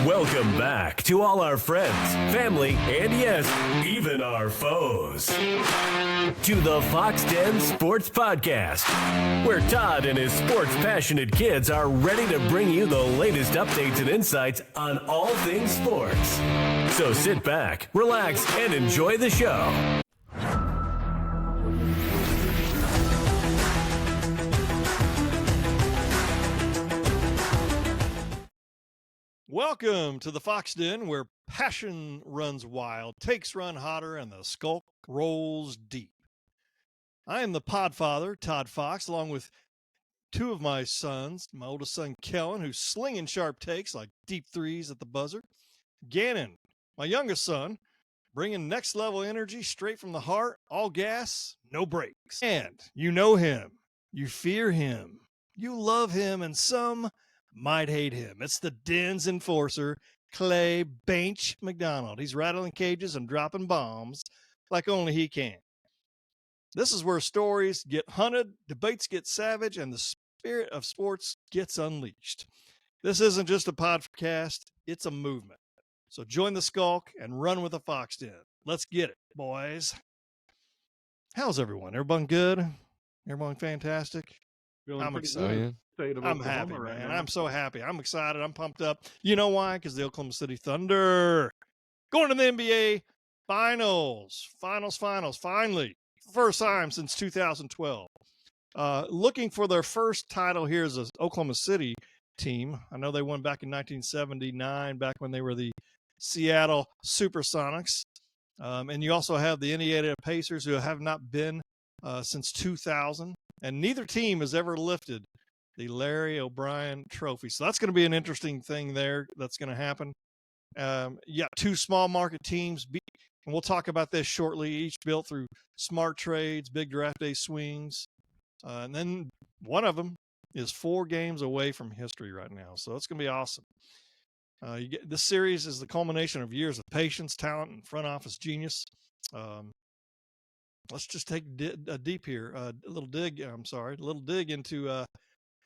Welcome back to all our friends, family, and yes, even our foes. To the Foxx Den Sports Podcast, where Todd and his sports-passionate kids are ready to bring you the latest updates and insights on all things sports. So sit back, relax, and enjoy the show. Welcome to the Foxx Den, where passion runs wild, takes run hotter, and the skulk rolls deep. I am the podfather, Todd Foxx, along with two of my sons, my oldest son, Kellen, who's slinging sharp takes like deep threes at the buzzer. Gannon, my youngest son, bringing next-level energy straight from the heart, all gas, no brakes. And you know him, you fear him, you love him, and some might hate him. It's the Den's enforcer, Clay Bench McDonald. He's rattling cages and dropping bombs like only he can. This is where stories get hunted, debates get savage, and the spirit of sports gets unleashed. This isn't just a podcast, it's a movement. So join the skulk and run with the Foxx Den. Let's get it, boys. How's everyone? Everyone good? Everyone fantastic? I'm excited. I'm happy, man. I'm so happy. I'm excited. I'm pumped up. You know why? Because the Oklahoma City Thunder going to the NBA Finals. Finally. First time since 2012. Looking for their first title here as an Oklahoma City team. I know they won back in 1979, back when they were the Seattle Supersonics. And you also have the Indiana Pacers, who have not been since 2000. And neither team has ever lifted the Larry O'Brien Trophy. So that's going to be an interesting thing there that's going to happen. Two small market teams, and we'll talk about this shortly, each built through smart trades, big draft day swings. And then one of them is 4 games away from history right now. So it's going to be awesome. This series is the culmination of years of patience, talent, and front office genius. Let's just take a little dig into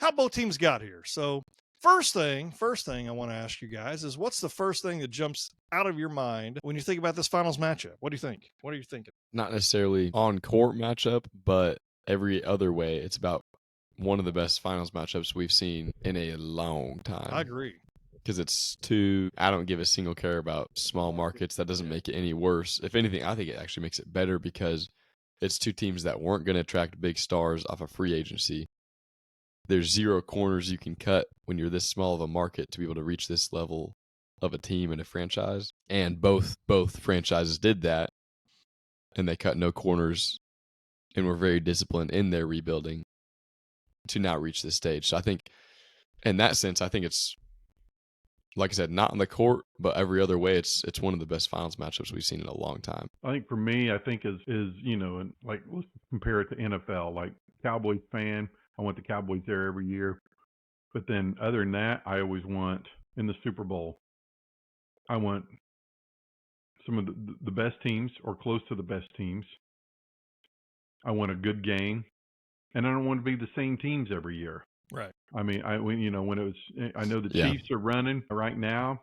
how both teams got here. So first thing I want to ask you guys is, what's the first thing that jumps out of your mind when you think about this finals matchup? What do you think? What are you thinking? Not necessarily on court matchup, but every other way. It's about one of the best finals matchups we've seen in a long time. I agree. Because I don't give a single care about small markets. That doesn't make it any worse. If anything, I think it actually makes it better, because it's 2 teams that weren't going to attract big stars off of free agency. There's 0 corners you can cut when you're this small of a market to be able to reach this level of a team and a franchise. And both franchises did that, and they cut no corners and were very disciplined in their rebuilding to now reach this stage. So I think, in that sense, it's, like I said, not on the court, but every other way, it's one of the best finals matchups we've seen in a long time. I think for me, is like, let's compare it to NFL. Like, Cowboys fan, I want the Cowboys there every year. But then other than that, I always want, in the Super Bowl, I want some of the best teams or close to the best teams. I want a good game. And I don't want to be the same teams every year. Right. I mean, when it was, I know the Chiefs are running right now.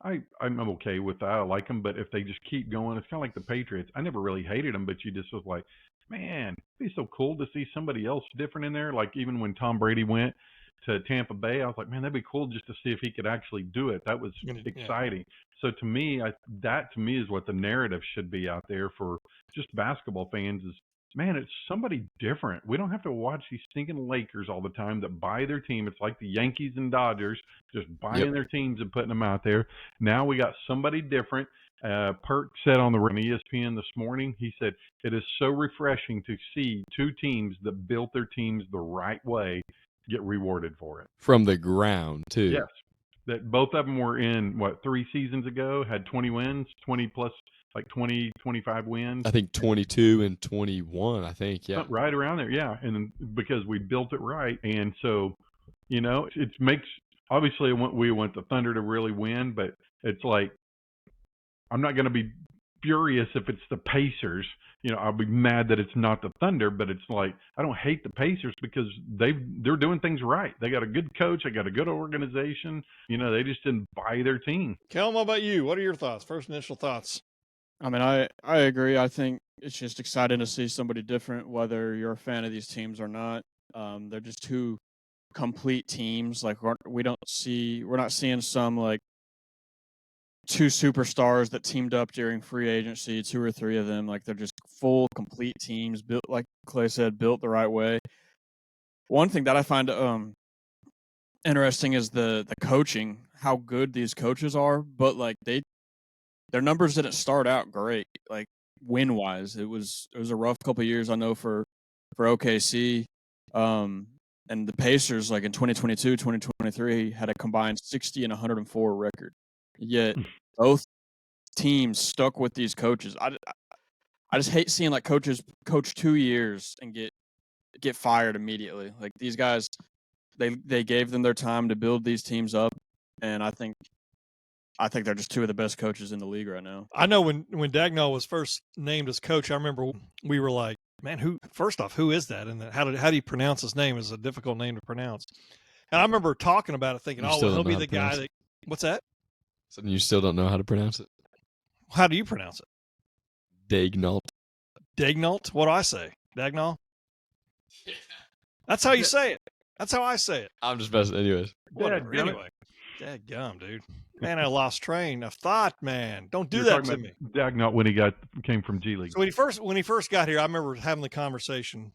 I'm okay with that. I like them, but if they just keep going, it's kind of like the Patriots. I never really hated them, but you just was like, man, it'd be so cool to see somebody else different in there. Like, even when Tom Brady went to Tampa Bay, I was like, man, that'd be cool just to see if he could actually do it. That was exciting. So to me, that is what the narrative should be out there for just basketball fans is, man, it's somebody different. We don't have to watch these stinking Lakers all the time that buy their team. It's like the Yankees and Dodgers just buying their teams and putting them out there. Now we got somebody different. Perk said on ESPN this morning, he said, it is so refreshing to see 2 teams that built their teams the right way get rewarded for it. From the ground, too. Yes. That both of them were in, 3 seasons ago, had 20 wins, 20 plus, like 20, 25 wins. I think 22 and 21, I think, yeah. Right around there, yeah. And because we built it right. And so, it makes, obviously we want the Thunder to really win, but it's like, I'm not going to be furious if it's the Pacers. I'll be mad that it's not the Thunder, but it's like I don't hate the Pacers because they're doing things right. They got a good coach, they got a good organization. They just didn't buy their team. Kel, what about you? What are your thoughts? First initial thoughts. I mean, I agree. I think it's just exciting to see somebody different, whether you're a fan of these teams or not. They're just two complete teams. Like we're not seeing some like two superstars that teamed up during free agency, two or three of them. Like they're just full, complete teams built, like Clay said, built the right way. One thing that I find interesting is the coaching, how good these coaches are, but like their numbers didn't start out great. Like win wise, it was a rough couple of years, I know, for OKC. And the Pacers, like in 2022, 2023, had a combined 60 and 104 record. Yet both teams stuck with these coaches. I just hate seeing like coaches coach 2 years and get fired immediately. Like these guys, they gave them their time to build these teams up, and I think they're just two of the best coaches in the league right now. I know when Dagnall was first named as coach, I remember we were like, man, who is that? And how do you pronounce his name? It's a difficult name to pronounce. And I remember talking about it thinking, he'll be the guy that, what's that? Something you still don't know how to pronounce it. How do you pronounce it? Dagnall. Dagnall? What do I say? Dagnall? That's how you say it. That's how I say it. I'm just messing. Anyways. Whatever. Anyway. Dadgum, dude. Man, I lost train of thought, man. Don't do that to me. Dagnall when he came from G League. So when he first got here, I remember having the conversation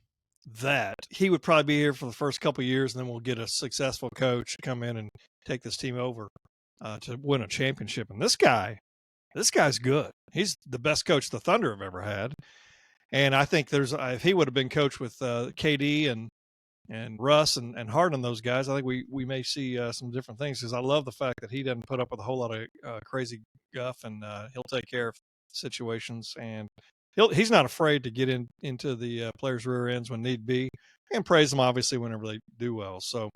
that he would probably be here for the first couple of years, and then we'll get a successful coach to come in and take this team over to win a championship. And this guy's good. He's the best coach the Thunder have ever had. And I think if he would have been coached with KD and Russ and Harden, those guys, I think we may see some different things, because I love the fact that he doesn't put up with a whole lot of crazy guff, and he'll take care of situations, and he's not afraid to get into the players' rear ends when need be, and praise them obviously whenever they do well. So,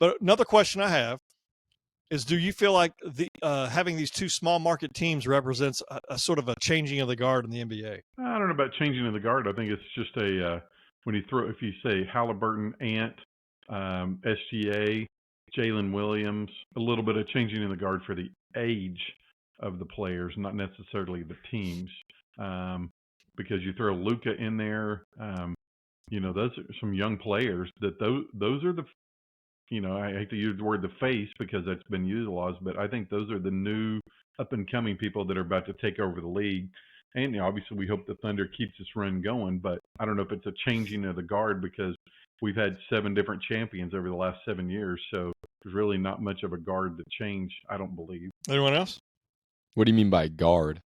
but another question I have is, do you feel like having these two small market teams represents a sort of a changing of the guard in the NBA? I don't know about changing of the guard. I think it's just if you say Haliburton, Ant, SGA, Jalen Williams, a little bit of changing in the guard for the age of the players, not necessarily the teams, because you throw Luka in there. Those are some young players that those are the. I hate to use the word the face because that's been utilized, but I think those are the new up-and-coming people that are about to take over the league. And obviously we hope the Thunder keeps this run going, but I don't know if it's a changing of the guard, because we've had 7 different champions over the last 7 years, so there's really not much of a guard to change, I don't believe. Anyone else? What do you mean by guard?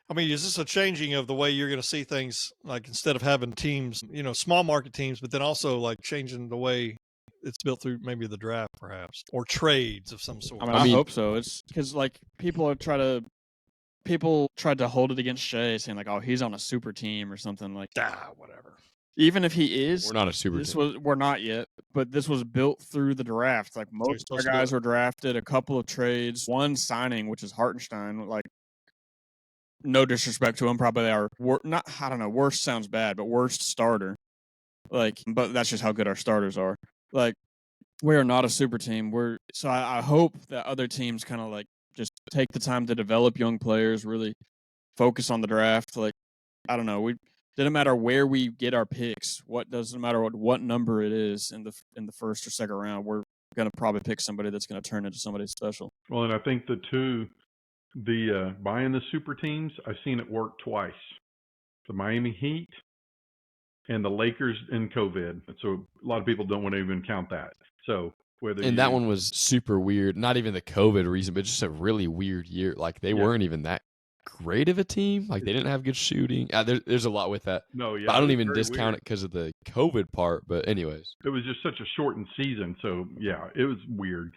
I mean, is this a changing of the way you're going to see things, like instead of having teams, small market teams, but then also like changing the way it's built through maybe the draft, perhaps, or trades of some sort? I hope so. It's because like people tried to hold it against Shai, saying like, "Oh, he's on a super team" or something like that. Whatever. Even if he is, we're not a super team. We're not yet, but this was built through the draft. Like most of our guys were drafted, a couple of trades, one signing, which is Hartenstein. Like, no disrespect to him, probably our worst sounds bad, but worst starter. Like, but that's just how good our starters are. Like, we are not a super team. I hope that other teams kind of like just take the time to develop young players, really focus on the draft. Like, I don't know, didn't matter where we get our picks. Doesn't matter what number it is in the first or second round. We're gonna probably pick somebody that's gonna turn into somebody special. Well, and I think buying the super teams, I've seen it work twice. The Miami Heat and the Lakers in COVID. So a lot of people don't want to even count that. So that one was super weird. Not even the COVID reason, but just a really weird year. Like they weren't even that great of a team. Like they didn't have good shooting. There's a lot with that. No, yeah. But I don't even discount it because of the COVID part. But anyways, it was just such a shortened season. So yeah, it was weird.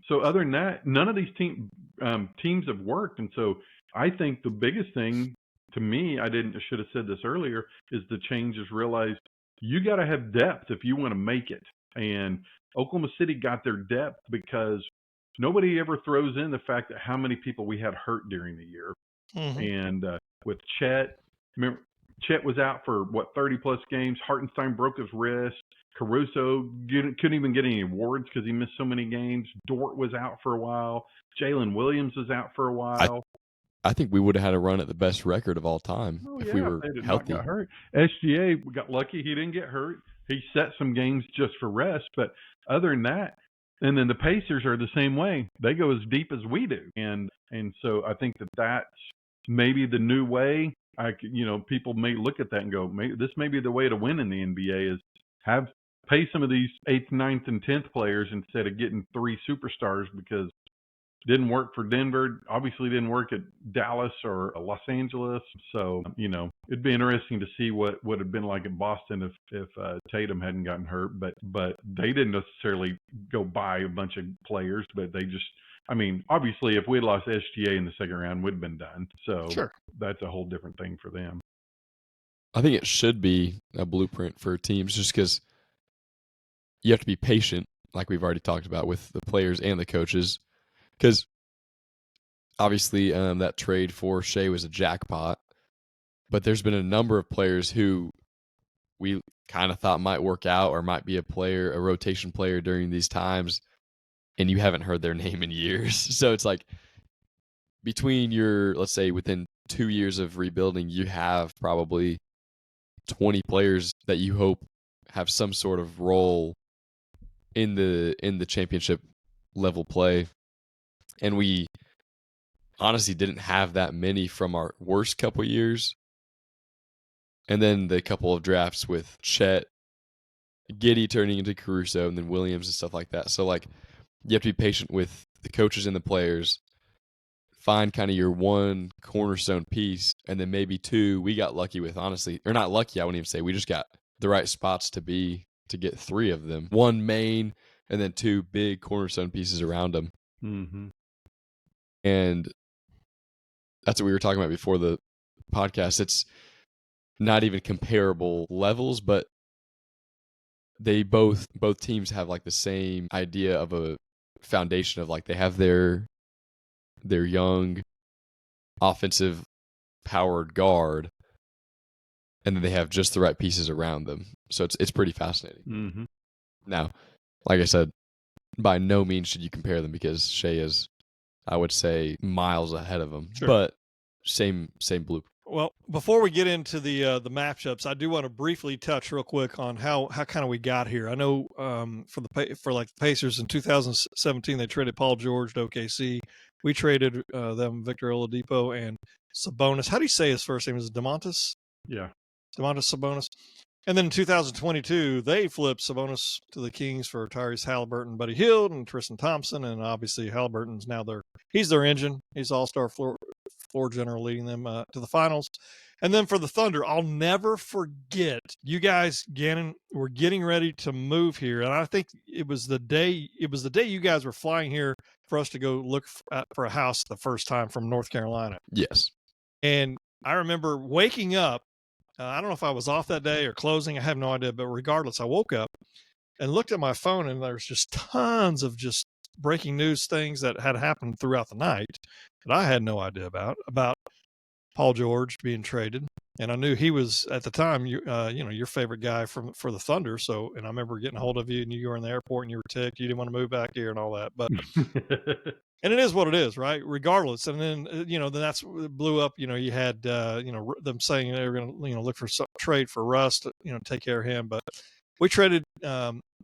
So other than that, none of these teams have worked. And so I think the biggest thing to me, I should have said this earlier, is the change is realize you got to have depth if you want to make it. And Oklahoma City got their depth because nobody ever throws in the fact that how many people we had hurt during the year. Mm-hmm. And with Chet, remember, Chet was out for 30 plus games. Hartenstein broke his wrist. Caruso couldn't even get any awards because he missed so many games. Dort was out for a while. Jalen Williams was out for a while. I think we would have had a run at the best record of all time if we were they did healthy. Not got hurt. SGA got lucky; he didn't get hurt. He set some games just for rest, but other than that, and then the Pacers are the same way. They go as deep as we do, and so I think that's maybe the new way. People may look at that and go, maybe this may be the way to win in the NBA is pay some of these 8th, 9th, and 10th players instead of getting 3 superstars, because it didn't work for Denver. Obviously didn't work at Dallas or Los Angeles. So, it'd be interesting to see what would have been like in Boston if Tatum hadn't gotten hurt. But they didn't necessarily go buy a bunch of players, but they just, obviously if we had lost SGA in the second round, we'd have been done. So Sure. That's a whole different thing for them. I think it should be a blueprint for teams, just because you have to be patient, like we've already talked about with the players and the coaches. Because obviously that trade for Shai was a jackpot, but there's been a number of players who we kind of thought might work out or might be a rotation player during these times, and you haven't heard their name in years. So it's like between let's say within 2 years of rebuilding, you have probably 20 players that you hope have some sort of role in the championship level play. And we honestly didn't have that many from our worst couple years. And then the couple of drafts with Chet, Giddey turning into Caruso, and then Williams and stuff like that. So, you have to be patient with the coaches and the players. Find kind of your one cornerstone piece, and then maybe 2 we got lucky with, honestly. Or not lucky, I wouldn't even say. We just got the right spots to get 3 of them. 1 main, and then 2 big cornerstone pieces around them. Mm-hmm. And that's what we were talking about before the podcast. It's not even comparable levels, but they both teams have the same idea of a foundation of they have their young offensive powered guard, and then they have just the right pieces around them. So it's pretty fascinating. Mm-hmm. Now, like I said, by no means should you compare them, because Shai is, I would say, miles ahead of them. Sure. But same blueprint. Well, before we get into the matchups, I do want to briefly touch real quick on how kind of we got here. I know for the Pacers in 2017, they traded Paul George to OKC. We traded them Victor Oladipo and Sabonis. How do you say his first name? Is it Domantas? Yeah. Domantas Sabonis. And then in 2022, they flipped Sabonis to the Kings for Tyrese Haliburton, Buddy Hield, and Tristan Thompson. And obviously Haliburton's now he's their engine. He's all-star floor general, leading them to the finals. And then for the Thunder, I'll never forget, you guys, Gannon, were getting ready to move here. And I think it was the day you guys were flying here for us to go look for a house the first time from North Carolina. Yes. And I remember waking up. I don't know if I was off that day or closing. I have no idea. But regardless, I woke up and looked at my phone, and there's just tons of just breaking news things that had happened throughout the night that I had no idea about Paul George being traded. And I knew he was, at the time, your favorite guy for the Thunder. So, and I remember getting a hold of you, and you were in the airport and you were ticked. You didn't want to move back here and all that. But and it is what it is, right? Regardless. And then, then that's blew up. You had, them saying they were going to, look for some trade for Russ to, take care of him. But we traded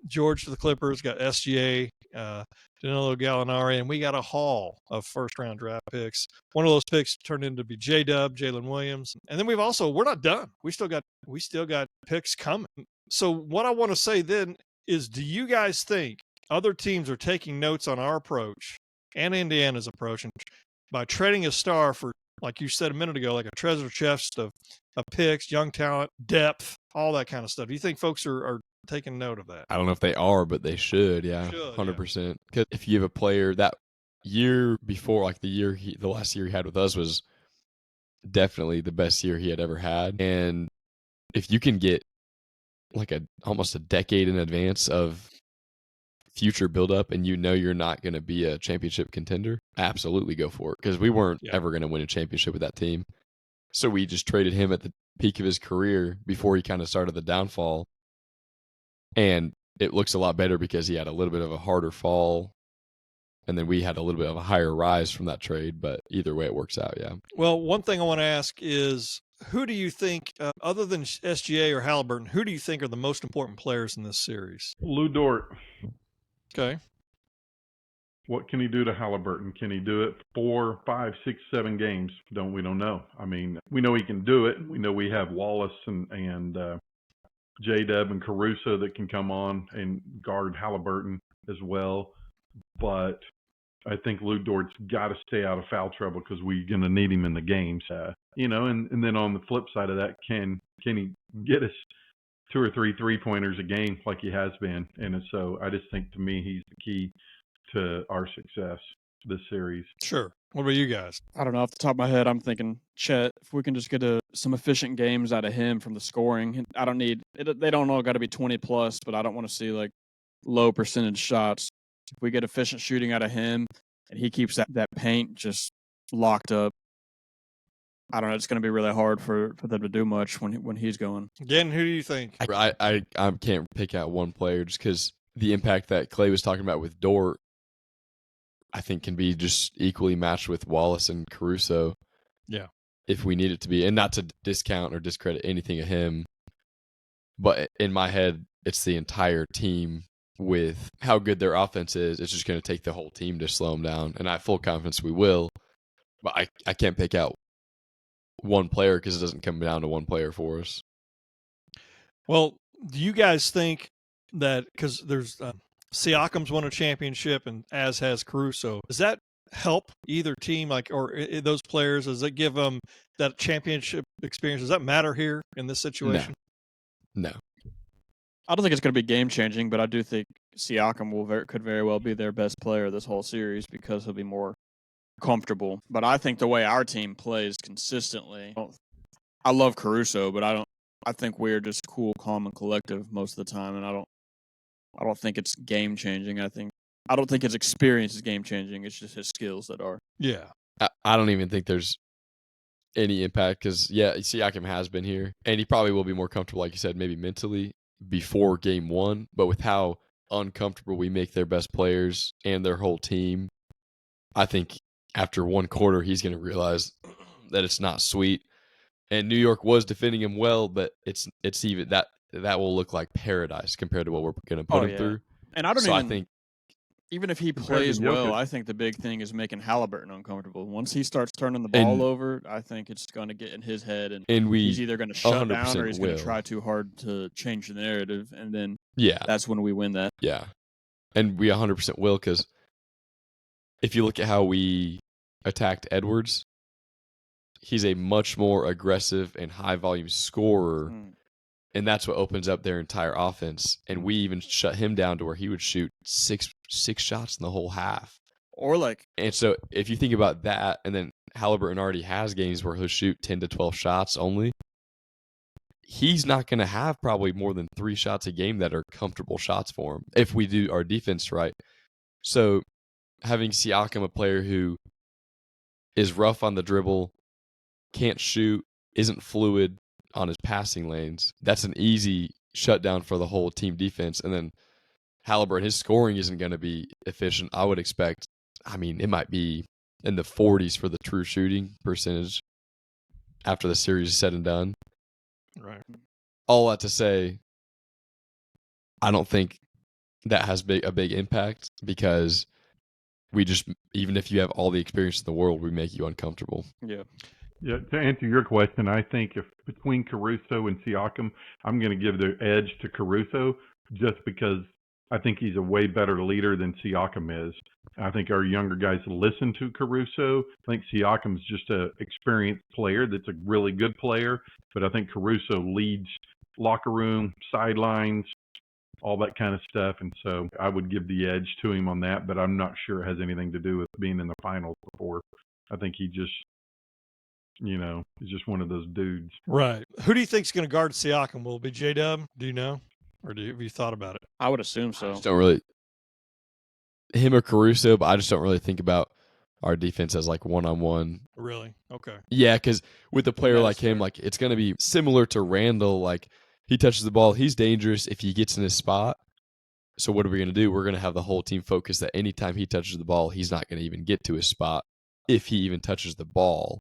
George to the Clippers, got SGA, Danilo Gallinari, and we got a haul of first-round draft picks. One of those picks turned into be J-Dub, Jalen Williams. And then we're not done. We still got picks coming. So what I want to say then is, do you guys think other teams are taking notes on our approach and Indiana's approach, and by trading a star for, like you said a minute ago, like a treasure chest of picks, young talent, depth, all that kind of stuff? Do you think folks are taking note of that? I don't know if they are, but they should. Yeah, 100%. Because if you have a player that year before, the last year he had with us was definitely the best year he had ever had, and if you can get almost a decade in advance of future buildup and you know you're not going to be a championship contender, absolutely go for it, because we weren't ever going to win a championship with that team. So we just traded him at the peak of his career before he kind of started the downfall. And it looks a lot better because he had a little bit of a harder fall. And then we had a little bit of a higher rise from that trade. But either way, it works out, yeah. Well, one thing I want to ask is, who do you think, other than SGA or Haliburton, who do you think are the most important players in this series? Lou Dort. Okay. What can he do to Haliburton? Can he do it 4, 5, 6, 7 games? We don't know. I mean, we know he can do it. We know we have Wallace and J-Dub and Caruso that can come on and guard Haliburton as well. But I think Lou Dort's got to stay out of foul trouble because we're going to need him in the games. And then on the flip side of that, can he get us 2 or 3 3-pointers a game like he has been? And so I just think, to me, he's the key to our success this series. Sure. What about you guys? I don't know. Off the top of my head, I'm thinking Chet. If we can just get some efficient games out of him from the scoring, I don't need it. They don't all got to be 20 plus, but I don't want to see like low percentage shots. If we get efficient shooting out of him and he keeps that paint just locked up, I don't know. It's going to be really hard for them to do much when he's going. Again, who do you think? I can't pick out one player just because the impact that Clay was talking about with Dort, I think, can be just equally matched with Wallace and Caruso. Yeah. If we need it to be. And not to discount or discredit anything of him, but in my head, it's the entire team with how good their offense is. It's just going to take the whole team to slow them down. And I have full confidence we will. But I can't pick out one player because it doesn't come down to one player for us. Well, do you guys think that, because there's Siakam's won a championship and as has Caruso, does that help either team, or those players? Does it give them that championship experience? Does that matter here in this situation? No. I don't think it's going to be game changing, but I do think Siakam could very well be their best player this whole series because he'll be more comfortable. But I think the way our team plays consistently, I love Caruso, but I think we're just cool, calm, and collective most of the time, and I don't think it's game changing. I don't think his experience is game changing. It's just his skills that are. Yeah. I don't even think there's any impact because, Siakam has been here, and he probably will be more comfortable, like you said, maybe mentally before game one. But with how uncomfortable we make their best players and their whole team, I think after one quarter, he's going to realize that it's not sweet. And New York was defending him well, but it's even that will look like paradise compared to what we're going to put him through. And I think even if he plays well, I think the big thing is making Haliburton uncomfortable. Once he starts turning the ball over, I think it's going to get in his head, and he's either going to shut down or he's going to try too hard to change the narrative, and then that's when we win that. Yeah, and we 100% will, because if you look at how we attacked Edwards, he's a much more aggressive and high-volume scorer, and that's what opens up their entire offense. And we even shut him down to where he would shoot six shots in the whole half. And so if you think about that, and then Haliburton already has games where he'll shoot 10 to 12 shots only, he's not going to have probably more than 3 shots a game that are comfortable shots for him if we do our defense right. So having Siakam, a player who is rough on the dribble, can't shoot, isn't fluid on his passing lanes, that's an easy shutdown for the whole team defense. And then Haliburton, his scoring isn't going to be efficient. I would expect, it might be in the 40s for the true shooting percentage after the series is said and done. Right. All that to say, I don't think that has a big impact, because we just, even if you have all the experience in the world, we make you uncomfortable. Yeah. Yeah, to answer your question, I think if between Caruso and Siakam, I'm going to give the edge to Caruso just because I think he's a way better leader than Siakam is. I think our younger guys listen to Caruso. I think Siakam's just an experienced player that's a really good player, but I think Caruso leads locker room, sidelines, all that kind of stuff, and so I would give the edge to him on that, but I'm not sure it has anything to do with being in the finals before. I think he just, he's just one of those dudes. Right. Who do you think's going to guard Siakam? Will it be J-Dub? Do you know? Or have you thought about it? I would assume so. I just don't really. him or Caruso, but I just don't really think about our defense as like one-on-one. Really? Okay. Yeah, because with a player That's like him, fair. like it's going to be similar to Randall. Like he touches the ball, he's dangerous if he gets in his spot. So what are we going to do? We're going to have the whole team focus that anytime he touches the ball, he's not going to even get to his spot if he even touches the ball.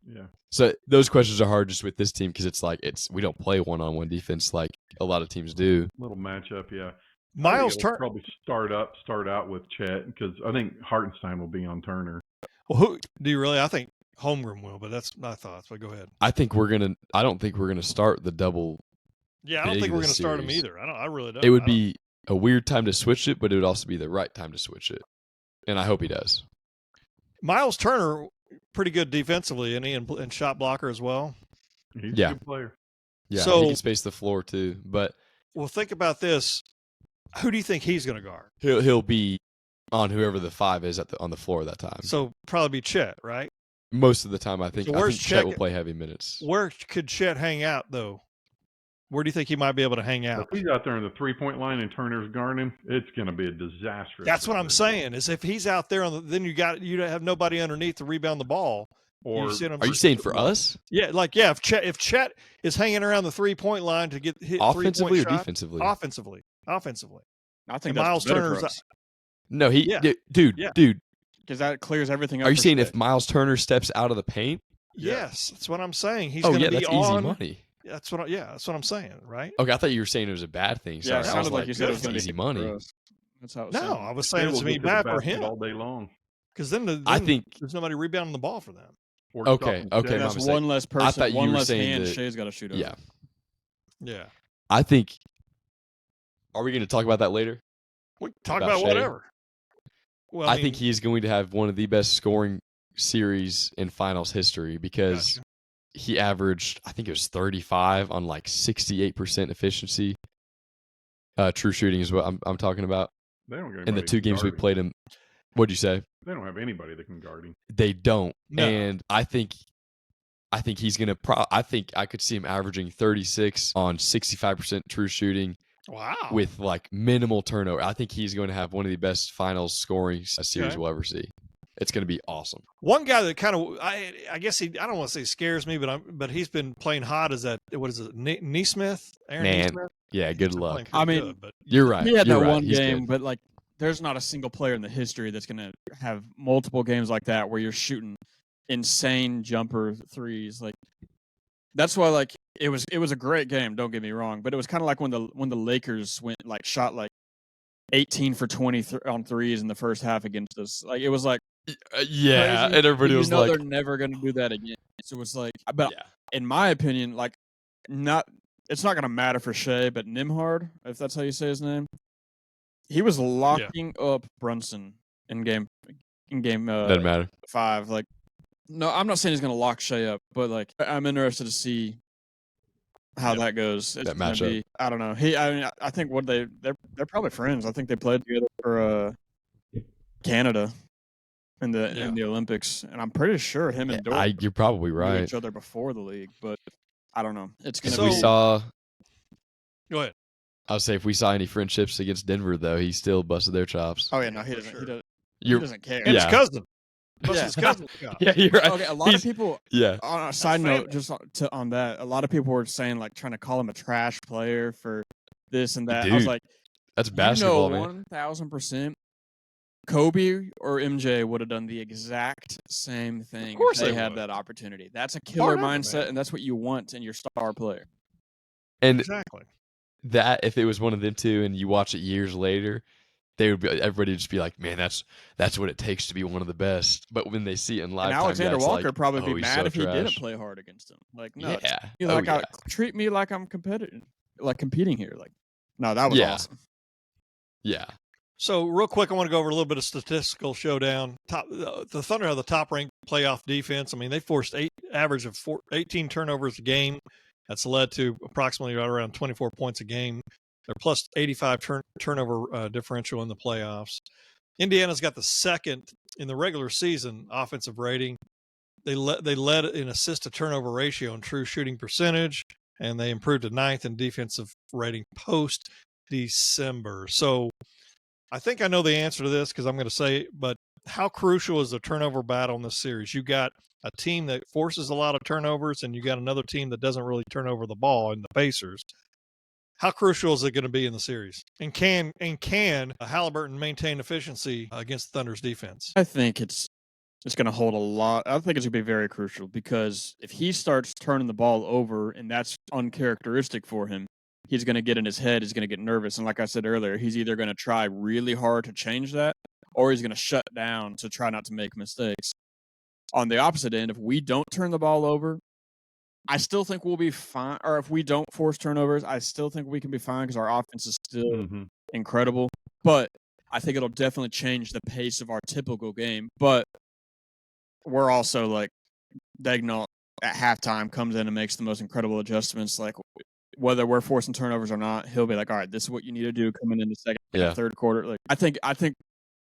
Yeah. So those questions are hard just with this team because it's like we don't play one-on-one defense like a lot of teams do. Little matchup, yeah. Miles Turner Turner. probably start out with Chet because I think Hartenstein will be on Turner. Well, who do you really? I think Holmgren will, but that's my thoughts. But go ahead. I don't think we're gonna start the double. Yeah, I don't big think we're this going to start him series. either. I really don't. It would be a weird time to switch it, but it would also be the right time to switch it, and I hope he does. Miles Turner, pretty good defensively, isn't he? And shot blocker as well. He's Yeah. a good player. Yeah, So- he can space the floor too, but Well, think about this. Who do you think he's going to guard? he'll be on whoever the 5 is on the floor at that time. So probably be Chet, right? Most of the time, I think So where's Chet will Chet- play heavy minutes. Where could Chet hang out though? Where do you think he might be able to hang If out? he's out there in the 3-point line and Turner's guarding him, it's going to be a disaster. That's what I'm saying. Is if he's out there then you have nobody underneath to rebound the ball. Or You see what I'm Are you saying for us? Yeah, if Chet is hanging around the 3-point line to get hit Offensively or 3-point shot, defensively? offensively. I think And that's Miles better for Turner's- us, No, Yeah. dude, Yeah. because that clears everything up. Are you for saying Shai. if Miles Turner steps out of the paint? Yes, that's what I'm saying. He's Oh going yeah, to be that's on. easy money. That's what I'm saying, right? Okay, I thought you were saying it was a bad thing. Yeah, Sorry, it I sounded was like you said it was that's going to easy be money. For us. That's how it No, sounded. I was They saying will it's get going to to be the bad for basket him all day long. because then I think there's nobody rebounding the ball for them. Or Okay, stopping okay, Chet. my That's mistake. one less I thought person, you one were less saying hand that- Shai's got to shoot over. yeah. Yeah, I think. Are we going to talk about that later? we can talk About about Shai? whatever. Well, I think he's going to have one of the best scoring series in finals history because Gotcha. he averaged, I think it was 35 on like 68% efficiency. True shooting is what I'm talking about. They don't get In the anybody 2 that can games we guard him. played him, what'd you say? They don't have anybody that can guard him. They don't. No. And I think he's going to I think I could see him averaging 36 on 65% true shooting wow. with like minimal turnover. I think he's going to have one of the best finals scoring series Okay. we'll ever see. It's going to be awesome. One guy that kind of I guess I don't want to say scares me, but he's been playing hot. Is that what is it? Neesmith? Aaron Man, Neesmith? Yeah, good He's been luck. playing I pretty mean, good, but You're right. He had You're that right. one He's game, good. but like, there's not a single player in the history that's going to have multiple games like that where you're shooting insane jumper threes. Like, that's why like it was a great game. Don't get me wrong, but it was kind of like when the Lakers shot like 18 for 20 on threes in the first half against us. Like it was like Yeah, crazy, and everybody but was you know like, they're never going to do that again. So it was like, but yeah. in my opinion, like it's not going to matter for Shai, but Nimhard, if that's how you say his name, he was locking up Brunson in game Doesn't matter. 5. Like, no, I'm not saying he's going to lock Shai up, but like I'm interested to see how that goes. It's That gonna matchup. be, I don't know. I think they're probably friends. I think they played together for Canada in the Olympics, and I'm pretty sure him and Dort You're probably knew right. each other before the league, but I don't know. It's gonna If So- we saw, go ahead. I would say if we saw any friendships against Denver, though, he still busted their chops. Oh yeah, no, he For doesn't. sure. He You're, doesn't care. And Yeah. his cousin. Plus Yeah. his cousin. yeah, you're right. Okay, a lot of He's- people. Yeah, On a side family. note, just on that, a lot of people were saying like trying to call him a trash player for this and that. I was Dude, like, that's basketball, man. 1,000%. Kobe or MJ would have done the exact same thing course if they they had would. that opportunity. That's a killer of it, mindset, man. and that's what you want in your star player. And Exactly. that if it was one of them two, and you watch it years later, everybody would just be like, "Man, that's what it takes to be one of the best." But when they see it in live And time, Alexander it's Walker like, probably "Oh, be he's mad so if he didn't trash." play hard against him. Like, no, Yeah, treat me like I'm competitive, like competing here. Like, no, that was Yeah. awesome. yeah. So real quick, I want to go over a little bit of statistical showdown. The Thunder have the top-ranked playoff defense. I mean, they forced average of 18 turnovers a game. That's led to approximately right around 24 points a game. They're plus 85 turnover differential in the playoffs. Indiana's got the second in the regular season offensive rating. They led in assist to turnover ratio and true shooting percentage, and they improved to 9th in defensive rating post December. So I think I know the answer to this because I'm going to say it, but how crucial is the turnover battle in this series? You got a team that forces a lot of turnovers, and you got another team that doesn't really turn over the ball in the Pacers. How crucial is it going to be in the series? And can Haliburton maintain efficiency against the Thunder's defense? I think it's going to hold a lot. I think it's going to be very crucial because if he starts turning the ball over and that's uncharacteristic for him, he's going to get in his head. He's going to get nervous. And like I said earlier, he's either going to try really hard to change that or he's going to shut down to try not to make mistakes. On the opposite end, if we don't turn the ball over, I still think we'll be fine. Or if we don't force turnovers, I still think we can be fine because our offense is still incredible. But I think it'll definitely change the pace of our typical game. But we're also like Dagnall at halftime comes in and makes the most incredible adjustments. Like whether we're forcing turnovers or not, he'll be like, "All right, this is what you need to do coming in the second, third quarter." Like I think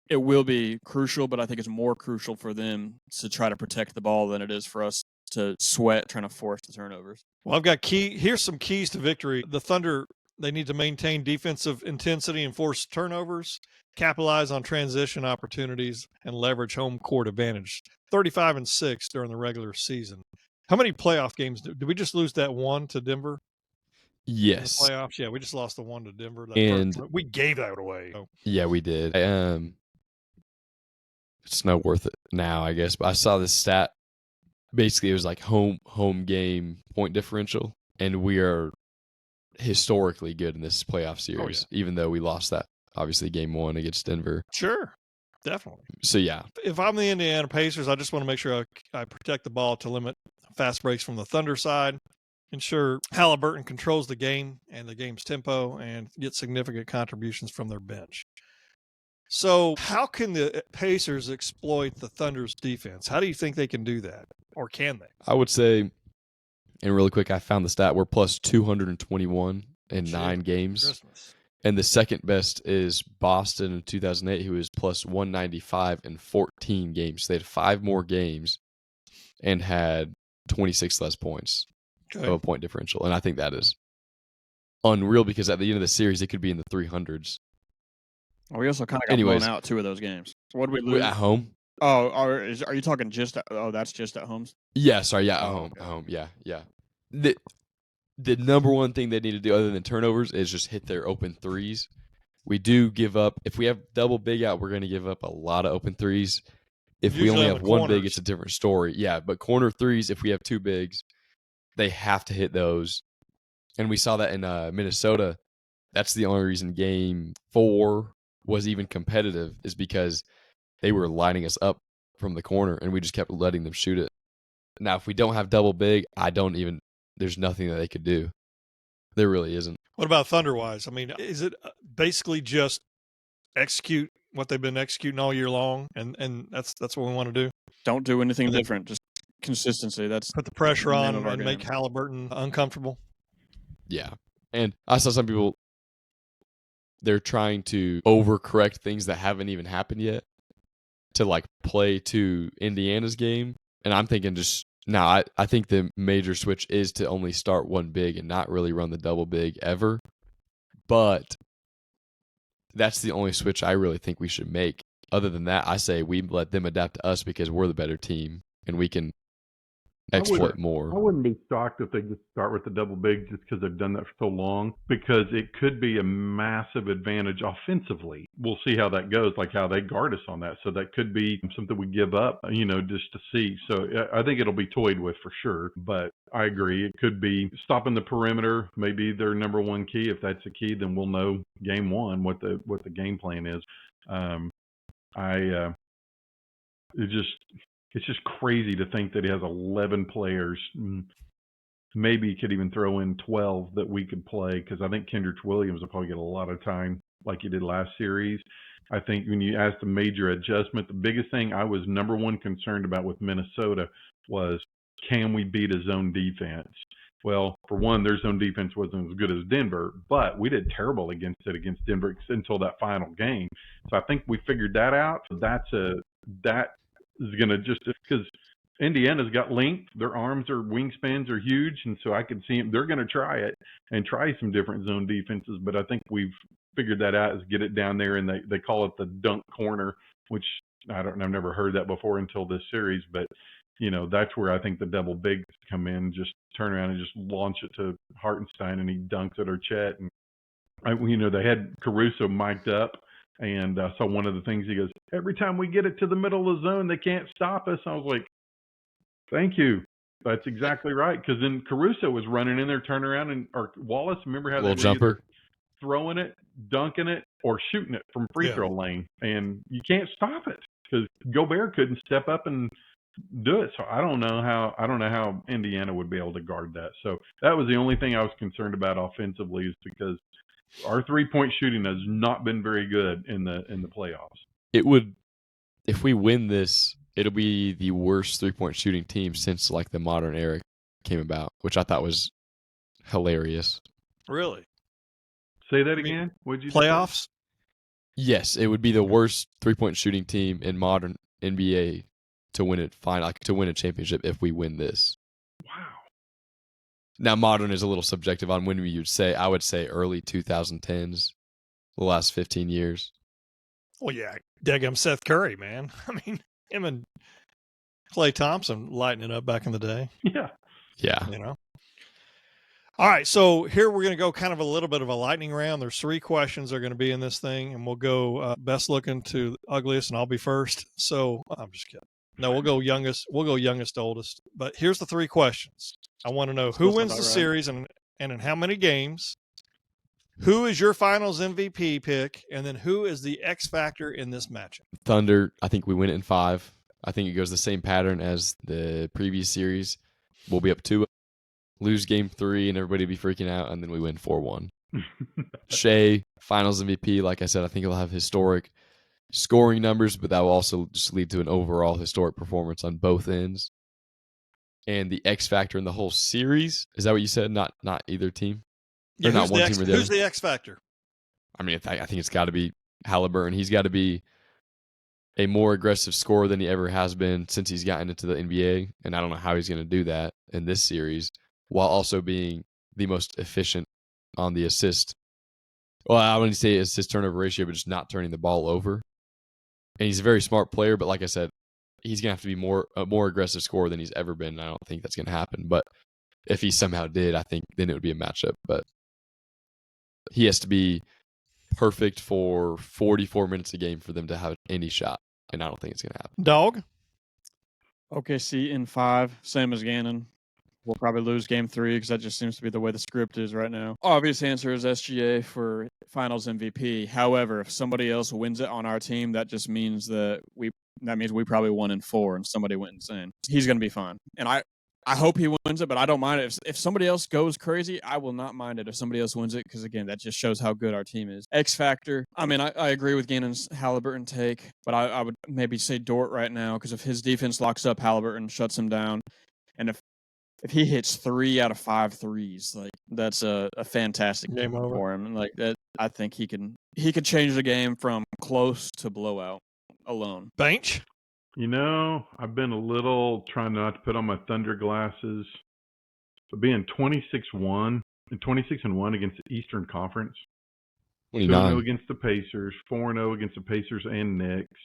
it will be crucial, but I think it's more crucial for them to try to protect the ball than it is for us to sweat trying to force the turnovers. Well, I've got here's some keys to victory. The Thunder, they need to maintain defensive intensity and force turnovers, capitalize on transition opportunities, and leverage home court advantage. 35-6 during the regular season. How many playoff games did we just lose that one to Denver? Yes. In the playoffs? Yeah, we just lost the one to Denver. We gave that away. So. Yeah, we did. It's not worth it now, I guess. But I saw this stat. Basically, it was like home game point differential, and we are historically good in this playoff series, even though we lost that, obviously, game one against Denver. Sure, definitely. So, yeah. If I'm the Indiana Pacers, I just want to make sure I protect the ball to limit fast breaks from the Thunder side, ensure Haliburton controls the game and the game's tempo, and get significant contributions from their bench. So how can the Pacers exploit the Thunder's defense? How do you think they can do that? Or can they? I would say, and really quick, I found the stat, we're plus 221 in 9 games. Christmas. And the second best is Boston in 2008, who was plus 195 in 14 games. So they had 5 more games and had 26 less points of a point differential. And I think that is unreal because at the end of the series, it could be in the 300s. We also kind of got blown out 2 of those games. So what did we lose? At home? Oh, are you talking just at, that's just at homes? Yeah, sorry, yeah, at home. At home, yeah. The number one thing they need to do other than turnovers is just hit their open threes. We do give up. If we have double big out, we're going to give up a lot of open threes. If we only have one big, it's a different story. Yeah, but corner threes, if we have 2 bigs, they have to hit those. And we saw that in Minnesota. That's the only reason game 4 was even competitive is because they were lining us up from the corner, and we just kept letting them shoot it. Now, if we don't have double big, there's nothing that they could do. There really isn't. What about Thunder-wise? I mean, is it basically just execute what they've been executing all year long, and that's what we want to do? Don't do anything different. Just consistency. That's put the pressure on and make Haliburton uncomfortable. Yeah. And I saw some people, they're trying to overcorrect things that haven't even happened yet to like play to Indiana's game. And I'm thinking I think the major switch is to only start one big and not really run the double big ever. But that's the only switch I really think we should make. Other than that, I say we let them adapt to us because we're the better team and we can exploit more. I wouldn't be shocked if they just start with the double big just because they've done that for so long, because it could be a massive advantage offensively. We'll see how that goes, like how they guard us on that. So that could be something we give up, just to see. So I think it'll be toyed with for sure, but I agree. It could be stopping the perimeter, maybe their number one key. If that's the key, then we'll know game 1 what the game plan is. It's just crazy to think that he has 11 players. Maybe he could even throw in 12 that we could play, because I think Kendrick Williams will probably get a lot of time like he did last series. I think when you asked the major adjustment, the biggest thing I was number one concerned about with Minnesota was, can we beat a zone defense? Well, for one, their zone defense wasn't as good as Denver, but we did terrible against Denver until that final game. So I think we figured that out. So that is going to just, because Indiana's got length, their arms or wingspans are huge, and so I could see them. They're going to try it and try some different zone defenses, but I think we've figured that out, is get it down there, and they call it the dunk corner, which I've never heard that before until this series, but that's where I think the double bigs come in. Just turn around and just launch it to Hartenstein, and he dunks it, or Chet. And they had Caruso mic'd up, and so one of the things he goes, every time we get it to the middle of the zone, they can't stop us. I was like, thank you. That's exactly right. Because then Caruso was running in there, turning around, or Wallace, remember how little they were jumper, throwing it, dunking it, or shooting it from free throw lane, and you can't stop it because Gobert couldn't step up and do it. So I don't know how Indiana would be able to guard that. So that was the only thing I was concerned about offensively, is because our 3-point shooting has not been very good in the playoffs. It would, if we win this, it'll be the worst 3-point shooting team since like the modern era came about, which I thought was hilarious. Really? Say that again. What'd you playoffs? Say? Yes, it would be the worst 3-point shooting team in modern NBA to win a championship if we win this. Wow. Now, modern is a little subjective on when you'd say. I would say early 2010s, the last 15 years. Well, yeah, daggum Seth Curry, man. I mean, him and Klay Thompson lighting it up back in the day. Yeah. Yeah. All right, so here we're going to go kind of a little bit of a lightning round. There's 3 questions that are going to be in this thing, and we'll go best looking to ugliest, and I'll be first. So I'm just kidding. No, we'll go youngest. We'll go youngest to oldest. But here's the 3 questions. I want to know who wins the series and in how many games. Who is your finals MVP pick? And then who is the X factor in this matchup? Thunder, I think we win it in 5. I think it goes the same pattern as the previous series. We'll be up 2, lose game 3, and everybody be freaking out, and then we win 4-1. Shai, finals MVP. Like I said, I think he'll have historic scoring numbers, but that will also just lead to an overall historic performance on both ends. And the X factor in the whole series, is that what you said? Not either team? Yeah, not one team or the other? Who's the X factor? I mean, I think it's got to be Haliburton. He's got to be a more aggressive scorer than he ever has been since he's gotten into the NBA, and I don't know how he's going to do that in this series, while also being the most efficient on the assist. Well, I wouldn't say assist turnover ratio, but just not turning the ball over. And he's a very smart player, but like I said, he's going to have to be a more aggressive scorer than he's ever been. I don't think that's going to happen. But if he somehow did, I think then it would be a matchup. But he has to be perfect for 44 minutes a game for them to have any shot. And I don't think it's going to happen. Dog? OKC in 5, same as Gannon. We'll probably lose game 3 because that just seems to be the way the script is right now. Obvious answer is SGA for finals MVP. However, if somebody else wins it on our team, that just means we probably won in 4 and somebody went insane. He's going to be fine. And I hope he wins it, but I don't mind it. If somebody else goes crazy, I will not mind it if somebody else wins it because, again, that just shows how good our team is. X factor, I mean, I agree with Gannon's Haliburton take, but I would maybe say Dort right now because if his defense locks up, Haliburton shuts him down. And if he hits 3 out of 5 threes, like that's a fantastic game for him. Like that, I think he can change the game from close to blowout alone. Bench? I've been a little trying not to put on my Thunder glasses, but being 26-1 and 26-1 against the Eastern Conference, 2-0 against the Pacers, 4-0 against the Pacers and Knicks.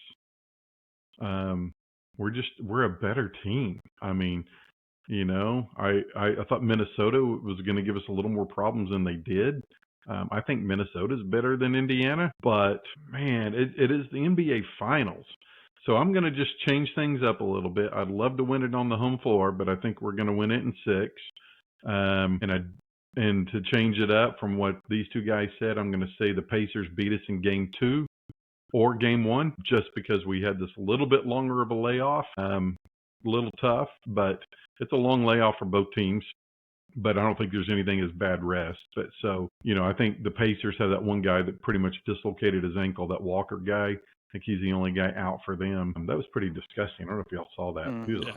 We're a better team. I mean, I thought Minnesota was going to give us a little more problems than they did. I think Minnesota's better than Indiana, but man, it is the NBA Finals. So I'm going to just change things up a little bit. I'd love to win it on the home floor, but I think we're going to win it in 6. And to change it up from what these two guys said, I'm going to say the Pacers beat us in game 2 or game 1, just because we had this little bit longer of a layoff. A little tough, but it's a long layoff for both teams. But I don't think there's anything as bad rest. But so, I think the Pacers have that one guy that pretty much dislocated his ankle, that Walker guy. I think he's the only guy out for them. That was pretty disgusting. I don't know if y'all saw that.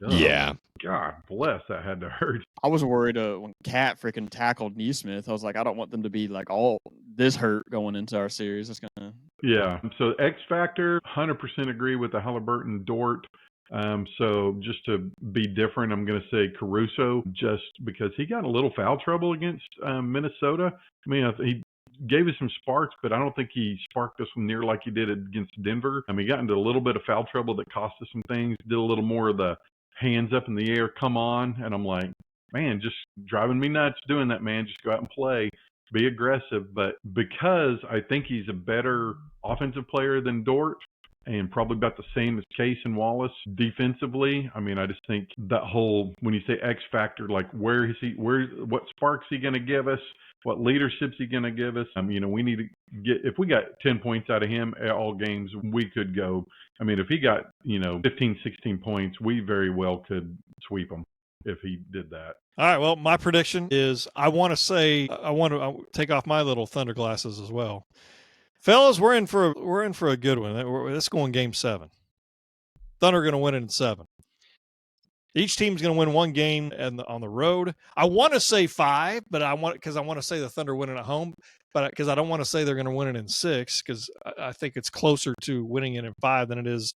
Yeah. God bless, that had to hurt. I was worried when Cat freaking tackled Neesmith. I was like, I don't want them to be like all this hurt going into our series. It's gonna. Yeah. So X Factor, 100% agree with the Haliburton Dort. So just to be different, I'm going to say Caruso, just because he got a little foul trouble against Minnesota. I mean, gave us some sparks, but I don't think he sparked us near like he did against Denver. I mean, he got into a little bit of foul trouble that cost us some things, did a little more of the hands up in the air, come on. And I'm like, man, just driving me nuts doing that, man. Just go out and play, be aggressive. But because I think he's a better offensive player than Dort, and probably about the same as Case and Wallace defensively. I mean, I just think that whole, when you say X factor, like what sparks he going to give us? What leadership's he going to give us? You know, we need to if we got 10 points out of him at all games, we could go. I mean, if he got, 15, 16 points, we very well could sweep him if he did that. All right. Well, my prediction is I want to take off my little thunder glasses as well. Fellas, we're in for a good one. Let's go in Game 7. Thunder are going to win it in 7. Each team's going to win one game on the road. I want to say 5, but I want to say the Thunder win it at home, but because I don't want to say they're going to win it in 6, because I think it's closer to winning it in 5 than it is,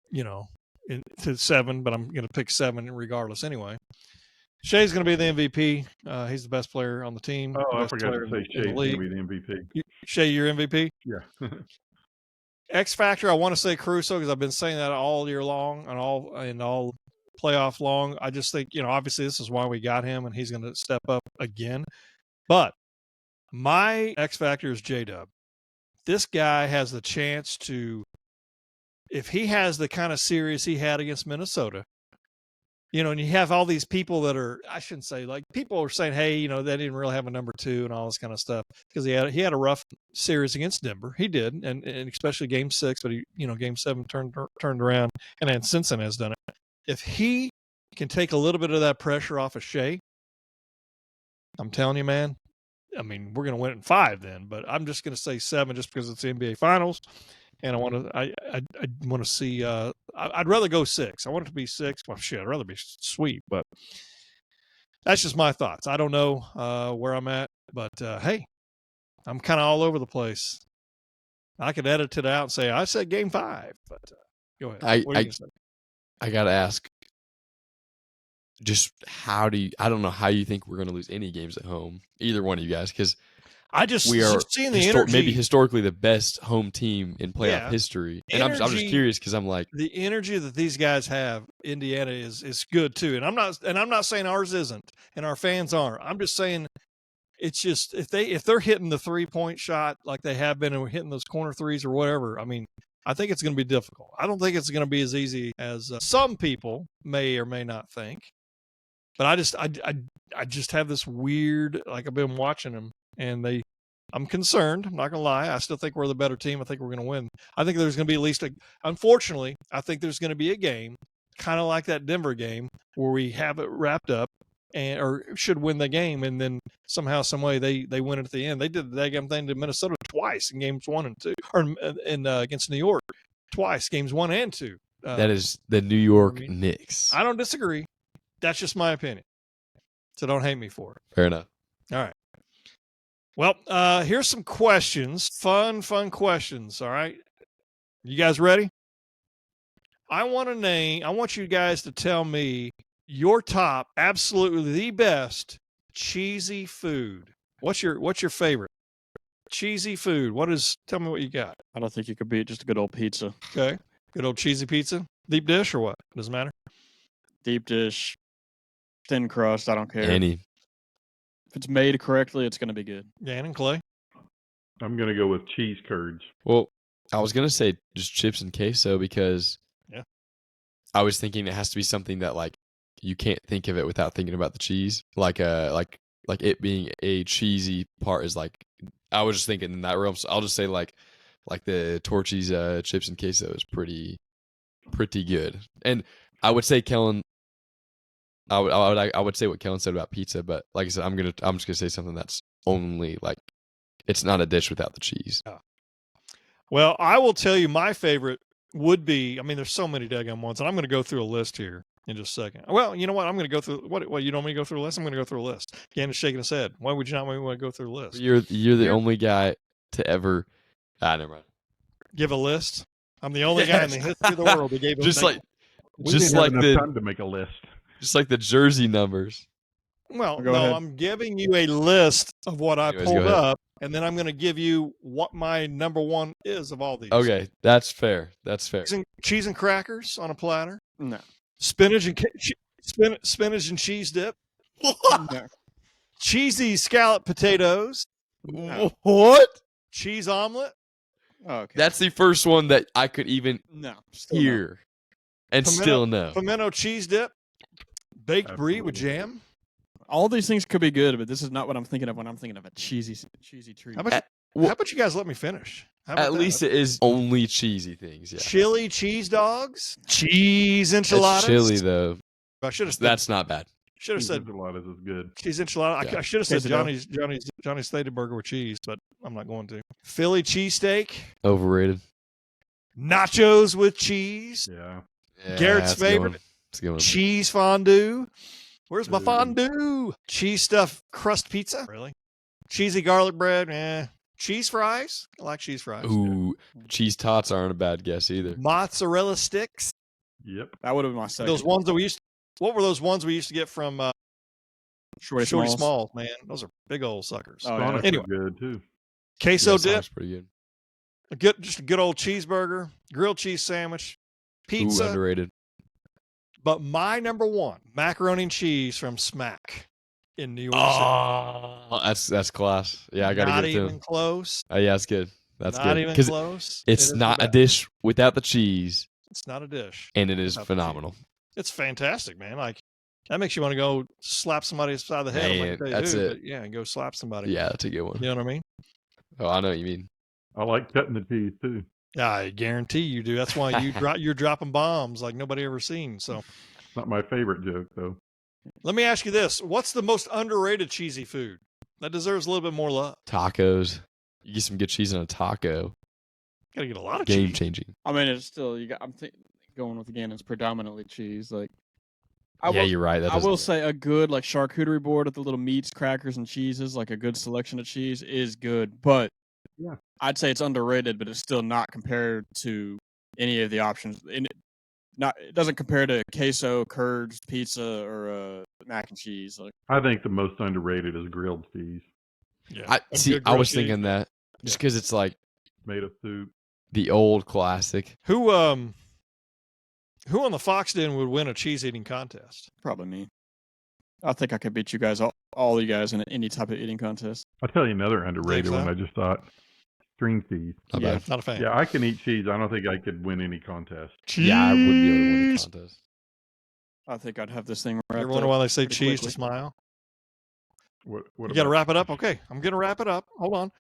to 7. But I'm going to pick 7 regardless anyway. Shai's going to be the MVP. He's the best player on the team. Oh, I forgot to say Shai's going to be the MVP. Shai, your MVP? Yeah. X Factor, I want to say Caruso, because I've been saying that all year long and all playoff long. I just think, obviously this is why we got him, and he's going to step up again. But my X Factor is J-Dub. This guy has the chance to, if he has the kind of series he had against Minnesota, and you have all these people that are, I shouldn't say, like, people are saying, hey, they didn't really have a number 2 and all this kind of stuff, because he had a rough series against Denver. He did, and especially Game 6, but Game 7 turned around, and then Simpson has done it. If he can take a little bit of that pressure off of Shai, I'm telling you, man, I mean, we're going to win it in 5 then, but I'm just going to say 7 just because it's the NBA Finals. And I want to see. I'd rather go 6. I want it to be 6. Well, shit, I'd rather be sweet, but that's just my thoughts. I don't know where I'm at, but hey, I'm kind of all over the place. I could edit it out and say I said Game 5, but go ahead. I gotta ask. Just I don't know how you think we're going to lose any games at home, either one of you guys, because we are seeing the energy. Maybe historically the best home team in playoff history. And I'm just curious because I'm like, the energy that these guys have, Indiana is good too. And I'm not saying ours isn't and our fans aren't. I'm just saying it's just if they're hitting the 3-point shot like they have been and hitting those corner threes or whatever, I mean, I think it's going to be difficult. I don't think it's going to be as easy as some people may or may not think. But I just have this weird, like, I've been watching them, and I'm concerned. I'm not going to lie. I still think we're the better team. I think we're going to win. I think there's going to be at least unfortunately, I think there's going to be a game, kind of like that Denver game, where we have it wrapped up or should win the game, and then somehow, some way they win it at the end. They did the damn thing to Minnesota twice in games 1 and 2, or against New York twice, games 1 and 2. That is the New York Knicks. I don't disagree. That's just my opinion. So don't hate me for it. Fair enough. All right. Well, here's some questions. Fun questions. All right. You guys ready? I want you guys to tell me your top, absolutely the best cheesy food. What's your favorite cheesy food? Tell me what you got. I don't think you could beat just a good old pizza. Okay. Good old cheesy pizza. Deep dish or what? Doesn't matter. Deep dish, thin crust, I don't care. Any. If it's made correctly, it's going to be good. Dan and Clay? I'm going to go with cheese curds. Well, I was going to say just chips and queso because I was thinking it has to be something that, like, you can't think of it without thinking about the cheese. Like it being a cheesy part is like, I was just thinking in that realm. So I'll just say like the Torchy's chips and queso is pretty good. And I would say Kellen, I would say what Kellen said about pizza, but like I said, I'm just gonna say something that's only like, it's not a dish without the cheese. Oh. Well, I will tell you my favorite would be, I mean, there's so many daggone ones, and I'm going to go through a list here in just a second. Well, you know what? I'm going to go through, what you don't want me to go through a list? I'm going to go through a list. Again, is shaking his head. Why would you not want to go through a list? You're the only guy to ever, never mind. Give a list? I'm the only guy in the history of the world that gave a just name. Just like the time to make a list. Just like the jersey numbers. Well, no, I'm giving you a list of what I pulled up, and then I'm going to give you what my number one is of all these. Okay, that's fair. That's fair. Cheese and crackers on a platter. No. Spinach and cheese dip. No. Cheesy scallop potatoes. No. What? Cheese omelet. Oh, okay. That's the first one that I could even no. Still hear, and still no. Pimento cheese dip. Baked brie with Absolutely. jam. All these things could be good, but this is not what I'm thinking of when I'm thinking of a cheesy treat. How about you guys let me finish? How about At that? least it is only cheesy things. Yeah. Chili cheese dogs. Cheese enchiladas. It's chili though. I should have said. That's not bad. Should have Cheese said enchiladas is good. cheese enchilada. Yeah. I should have said Quesadilla. Johnny's Theta burger with cheese, but I'm not going to. Philly cheesesteak. Overrated. Nachos with cheese. Yeah. Yeah, Garrett's that's a good favorite. one. That's a good one. Cheese fondue. Where's my Ooh. fondue? Cheese stuffed crust pizza. Really? Cheesy garlic bread. Cheese fries. I like cheese fries. Ooh, cheese tots aren't a bad guess either. Mozzarella sticks. Yep. That would have been my second. Those ones that we used. What were those ones we used to get from Shorty Shorty Smalls. Smalls? Man, those are big old suckers. Oh, yeah. Sonics Anyway. are good too. Queso Yeah, dip. sounds pretty good. Just a good old cheeseburger, grilled cheese sandwich, pizza. Ooh, underrated. But my number one, macaroni and cheese from Smack in New York City. Oh, that's class. Yeah, I gotta Not give it to even him. close. Yeah, that's good. That's Not good. even 'Cause close. it's It is not the a best. dish without the cheese, It's not a dish. and it is Without the cheese. phenomenal. It's fantastic, man. Like that makes you want to go slap somebody upside the head. I'm not Man, gonna tell you that's who, it. but yeah, and go slap somebody. Yeah, that's a good one. You know what I mean? Oh, I know what you mean. I like cutting the cheese too. I guarantee you do. That's why you're dropping bombs like nobody ever seen. So It's not my favorite joke though. let me ask you this: what's the most underrated cheesy food that deserves a little bit more love? Tacos. You get some good cheese on a taco. Gotta get a lot of Game cheese. changing. I mean, it's still going with again. It's predominantly cheese. Like, Yeah, you're right. That I will doesn't- say a good like charcuterie board with the little meats, crackers, and cheeses, like a good selection of cheese, is good. But Yeah. I'd say it's underrated, but it's still not compared to any of the options. It doesn't compare to queso, curds, pizza, or mac and cheese. Like, I think the most underrated is grilled cheese, Yeah. I A see. good I grilled was cheese. thinking that just because it's like tomato soup. the old classic. Who on the Foxx Den would win a cheese eating contest? probably me. I think I could beat you guys, all you guys, in any type of eating contest. I'll tell you another underrated so? one. I just thought string cheese. Not Yeah. bad. Not a fan. Yeah, I can eat cheese. I don't think I could win any contest. Yeah, I wouldn't be able to win a Cheese. contest. I think I'd have this thing You wrapped ever wonder up why they say pretty cheese to quickly. smile? What You got to about wrap it up. Okay, I'm gonna wrap it up. Hold on.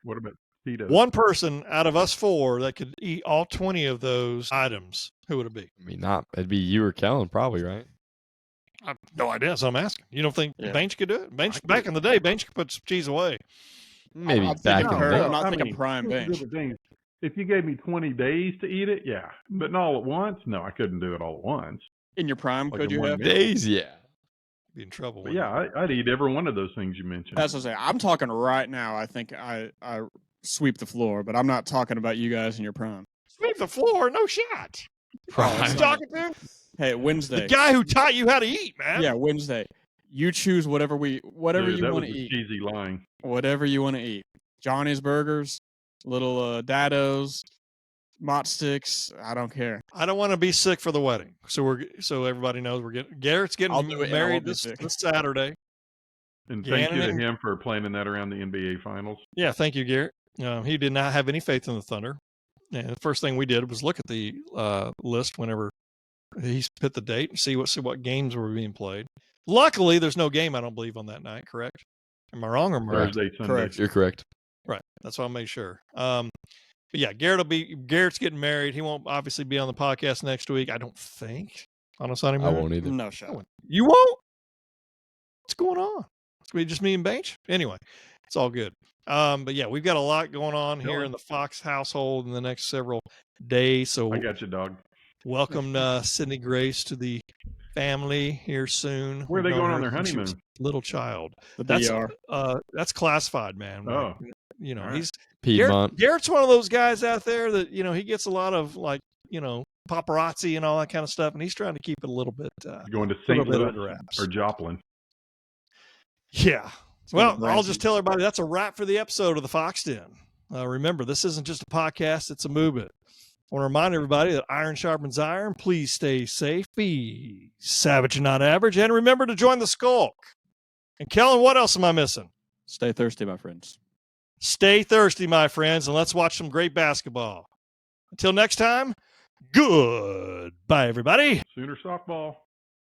what about Tito's? One person out of us four that could eat all 20 of those items. Who would it be? I mean, it'd be you or Kellen, probably, right? I have no idea. So I'm asking. You don't think Yeah. Banch could do it? Banch, I back could. in the day, Banch could put some cheese away. Maybe I'm back thinking in the curd. day. I'm not I thinking mean, prime here's the bench. different thing. If you gave me 20 days to eat it, yeah, but not all at once. No, I couldn't do it all at once. In your prime, Like could in you one have? meal. Days, yeah. Be in trouble. But wouldn't yeah, I'd eat every one of those things you mentioned. That's what I'm saying. I'm talking right now. I think I sweep the floor, but I'm not talking about you guys in your prime. you? Sweep the floor. No shot. Prime. Who's talking to? Hey, The Wednesday. guy who taught you how to eat, man. Yeah, Wednesday. You choose whatever Dude, you that want was to a eat. cheesy line. Whatever you want to eat. Johnny's Burgers, little Dados, Mott Sticks. I don't care. I don't want to be sick for the wedding. So everybody knows Garrett's getting I'll do it and I married won't be this sick. Saturday. And thank you to Gannon- him for planning that around the NBA Finals. Yeah, thank you, Garrett. He did not have any faith in the Thunder. And the first thing we did was look at the list whenever he put the date and see what games were being played. Luckily, there's no game, I don't believe, on that night, correct? Am I wrong or am I right? Thursday, Sunday. Correct. You're correct. Right. That's why I made sure. But yeah, Garrett's getting married. He won't obviously be on the podcast next week, I don't think, on a Sunday I morning. won't either. No shot. You won't? What's going on? It's gonna be just me and Banch? Anyway, it's all good. But yeah, we've got a lot going on here in the Fox household in the next several days. So I got you, dog. welcome Sydney Grace to the family here soon. Where are We've they known going on her their since she was honeymoon? a little child. The That's DR. that's classified, man. Oh. You know, All right. he's Piedmont. Garrett's one of those guys out there that, he gets a lot of paparazzi and all that kind of stuff, and he's trying to keep it a little bit Going to little St. bit Louis under wraps. or Joplin. Yeah. Well, I'll just tell everybody that's a wrap for the episode of the Foxx Den. Remember, this isn't just a podcast, it's a movement. I want to remind everybody that iron sharpens iron. Please stay safe, be savage and not average, and remember to join the Skulk. And Kellen, what else am I missing? Stay thirsty, my friends. Stay thirsty, my friends, and let's watch some great basketball. Until next time, goodbye, everybody. Sooner softball.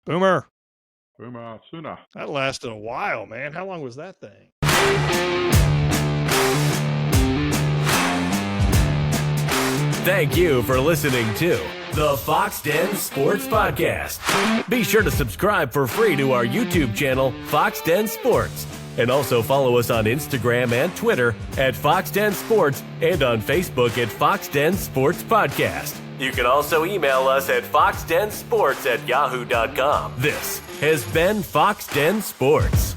Boomer. Boomer Sooner. That lasted a while, man. How long was that thing? Thank you for listening to the Foxx Den Sports Podcast. Be sure to subscribe for free to our YouTube channel, Foxx Den Sports. And also follow us on Instagram and Twitter at Foxx Den Sports and on Facebook at Foxx Den Sports Podcast. You can also email us at foxdensports@yahoo.com. This has been Foxx Den Sports.